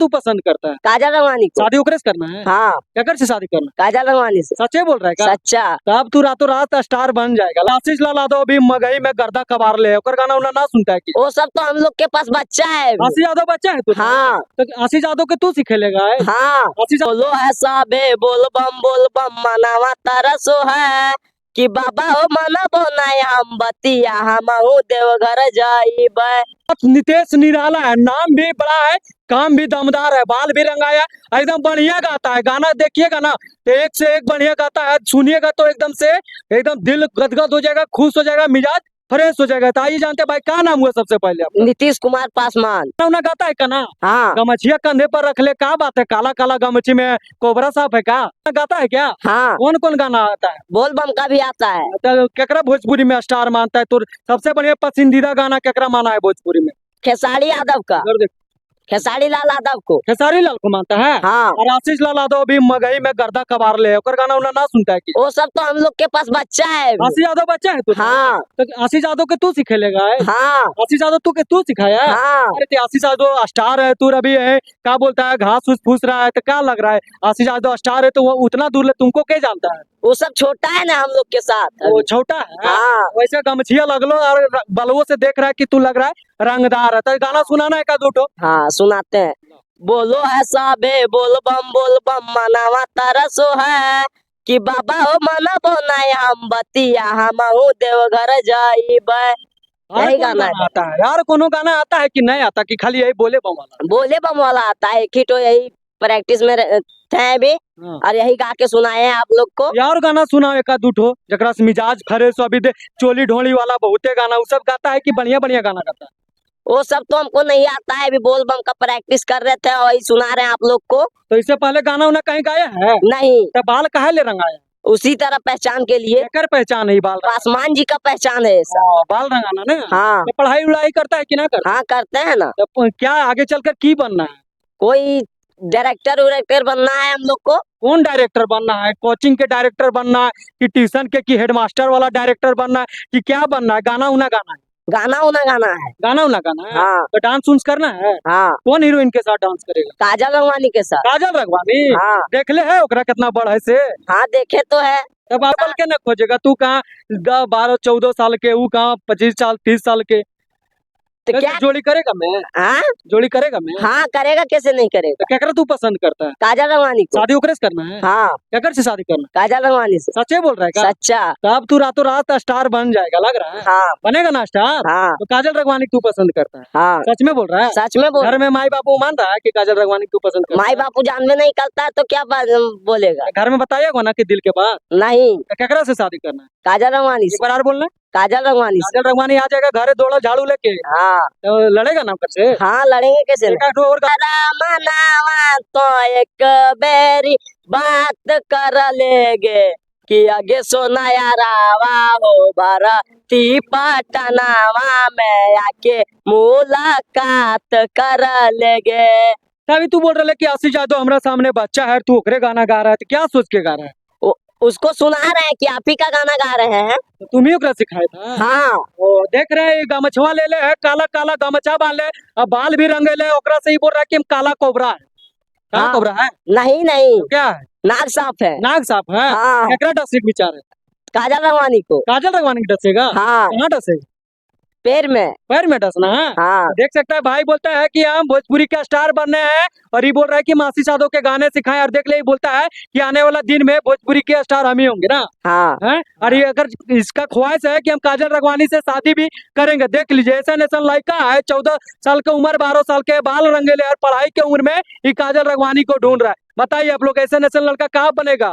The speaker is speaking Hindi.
तू पसंद करता है? काजल रंगवानी को। शादी ओकरे से करना है? हाँ, केकर से शादी करना? काजल रंगवानी से। सच्चे बोल रहा है क्या? सच्चा। तो अब तू रातों रात स्टार बन जाएगा। आशीष लाल यादव अभी मगही में गर्दा कबार ले, ओकर गाना उन्हें ना सुनता है कि? वो सब तो हम लोग के पास बच्चा है अभी। आशीष यादव बच्चा है तू? हाँ। तो आशीष यादव के तू सिखेलेगा? हाँ, आशीष बोलो ऐसा बे बोल बम मनावा तरसो है कि बाबा हो मना बोनाय हम बतिया हम देवघर जाइबे। नितेश निराला है, नाम भी बड़ा है, काम भी दमदार है, बाल भी रंगाया, एकदम बढ़िया गाता है। गाना देखिएगा ना तो एक से एक बढ़िया गाता है, सुनिएगा तो एकदम से एकदम दिल गदगद हो जाएगा, खुश हो जाएगा, मिजाज फ्रेश हो जाएगा। तो आइए जानते हैं भाई क्या नाम हुआ सबसे पहले आपका? नीतीश कुमार पासवान। गाना गाता है का ना? हाँ गमछिया कंधे पर रख ले, क्या बात है, काला काला गमछी में कोबरा साफ है क्या? गाता है क्या? हाँ, कौन कौन गाना आता है? बोल बम का भी आता है। तो केकरा भोजपुरी में स्टार मानता है? तो सबसे बढ़िया पसंदीदा गाना केकरा माना है भोजपुरी में? खेसारी यादव का। इधर देख, खेसारी लाल यादव को। खेसारी लाल को मानता है। हाँ, और आशीष लाल यादव अभी मगही में गर्दा कबार ले, ओकर गाना उन्हें ना सुनता है कि? वो सब तो हम लोग के पास बच्चा है अभी। आशीष यादव बच्चा है तू? हाँ। तो आशीष यादव के तू सिखेलेगा? हाँ आशीष यादव तू सिखाया है? हाँ, अरे ते आशीष यादव स्टार है, तू रवि है, क्या बोलता है, घास फूस फूस रहा है, तो क्या लग रहा है? आशीष यादव स्टार है तो वो उतना दूर ले तुमको क्या जानता है? वो सब छोटा है ना हम लोग के साथ। वो छोटा है। हाँ। वैसे गमछिया लगलो और बलवो से देख रहा है कि तू लग रहा है रंगदार है। तो गाना सुनाना है का दूठो? हाँ सुनाते हैं। बोलो ऐसा बे बोल बम मनावा तरसो है कि बाबा हो मना बोनाय हम बतिया हम देवघर जाइबे। और यही कौन गाना गाना है। आता है यार? कोनो गाना आता है कि नहीं आता, कि खाली यही बोले बम वाला? बोले बम वाला आता है, एक ही तो यही प्रैक्टिस में थे अभी हाँ। और यही गा के सुनाए हैं आप लोग को। यार गाना सुना एक दूठो जकरा से मिजाज फ्रेश हो। अभी चोली ढोली वाला बहुते गाना वो सब गाता है कि बढ़िया बढ़िया गाना गाता है? वो सब तो हमको नहीं आता है, अभी बोल बम का प्रैक्टिस कर रहे थे और सुना रहे हैं आप लोग को। तो इससे पहले गाना उन्हें कहीं गाया है? नहीं, तो बाल काहे ले रंगाया? उसी तरह पहचान के लिए। कर पहचान है बाल रंगाना? पासवान जी का पहचान है ऐसा। बाल रंगाना ना? हाँ तो पढ़ाई उड़ाई करता है कि ना करता? हाँ, करते हैं ना। तो क्या आगे चलकर की बनना है? कोई डायरेक्टर उरेक्टर बनना है हम लोग को। कौन डायरेक्टर बनना है? कोचिंग के डायरेक्टर बनना है कि ट्यूशन के, कि हेडमास्टर वाला डायरेक्टर बनना है, कि क्या बनना है? गाना उना गाना है? गाना उना गाना है। गाना उना गाना है। हाँ तो डांस उन्स करना है? हाँ, कौन हीरोइन के साथ डांस करेगा? काजल रंगवानी के साथ। काजल रघवानी? हाँ देख ले है ओकरा कितना बड़ है से? हाँ, देखे तो है। तब आपल के न खोजेगा? तू कहाँ 10, 12, 14 साल के, वो कहाँ 25 साल 30 साल के? तो कैसे क्या? जोड़ी करेगा मैं? हाँ जोड़ी करेगा मैं? हाँ, करेगा, कैसे नहीं करेगा। तो क्या तू पसंद करता है? काजल रंगवानी को। शादी ओकरे से करना है? हाँ, क्या से शादी करना? काजल रंगवानी से। सच्चे बोल रहा है क्या? सच्चा। तो अब तू रातों रात स्टार बन जाएगा लग रहा है? हाँ बनेगा ना स्टार? हाँ तो काजल रघवानी तू पसंद करता है? हाँ, सच में बोल रहा है? सच में बोल। घर में माई बापू मान रहा है कि काजल रघवानी तू पसंद करता माई बापू जानबे नहीं करता है तो क्या बोलेगा। है? घर में बताइएगा ना कि दिल के बात? नहीं, केकरा से शादी करना है? काजल रंगवानी एक से। बार और बोलना। काजल रंगवानी से। काजल रघवानी आ जाएगा घरे दौड़ा झाड़ू लेके, हाँ तो लड़ेगा ना से? हाँ, लड़ेंगे कैसे नहीं। एक आध और मनावा तो एक बेरी बात कर लेगे कि आगे सोना यारावा हो भरती पटनावा में आके मुलाकात कर लेगे। तभी तू बोल रहा है कि आशीष यादव हमारा सामने बच्चा है, तू ओकरे गाना गा रहा है, तो क्या सोच के गा रहा है? उसको सुना रहे हैं कि आप ही का गाना गा रहे हैं। तो तुम ही ओकरा सिखाया था? हाँ, ओ देख रहे हैं गमछवा ले ले है, काला काला गमछा बांध ले, अब बाल भी रंगे ले, ओकरा से ही बोल रहा है कि हम काला कोबरा है। काला हाँ। कोबरा है? नहीं नहीं, तो क्या है? नाग साफ है। नाग साफ है? हाँ, केकरा डसे विचार है? काजल रंगवानी को। काजल रघवानी की डसेगा? हाँ, कहाँ डसेगा? पैर में। पैर में डसना है? हाँ देख सकता है भाई बोलता है कि हम भोजपुरी का स्टार बनने हैं, और ये बोल रहा है कि मासी यादव के गाने सिखाएं, और देख ले ये बोलता है कि आने वाला दिन में भोजपुरी के स्टार हम ही होंगे ना। हाँ हैं? और ये अगर इसका ख्वाहिश है कि हम काजल रघवानी से शादी भी करेंगे, देख लीजिए ऐसा नेशन लड़का है, 14 साल की उम्र, 12 साल के, बाल रंगेले और पढ़ाई के उम्र में ये काजल रघवानी को ढूंढ रहा है। बताइए आप लोग, ऐसा नेशन लड़का कहाँ बनेगा?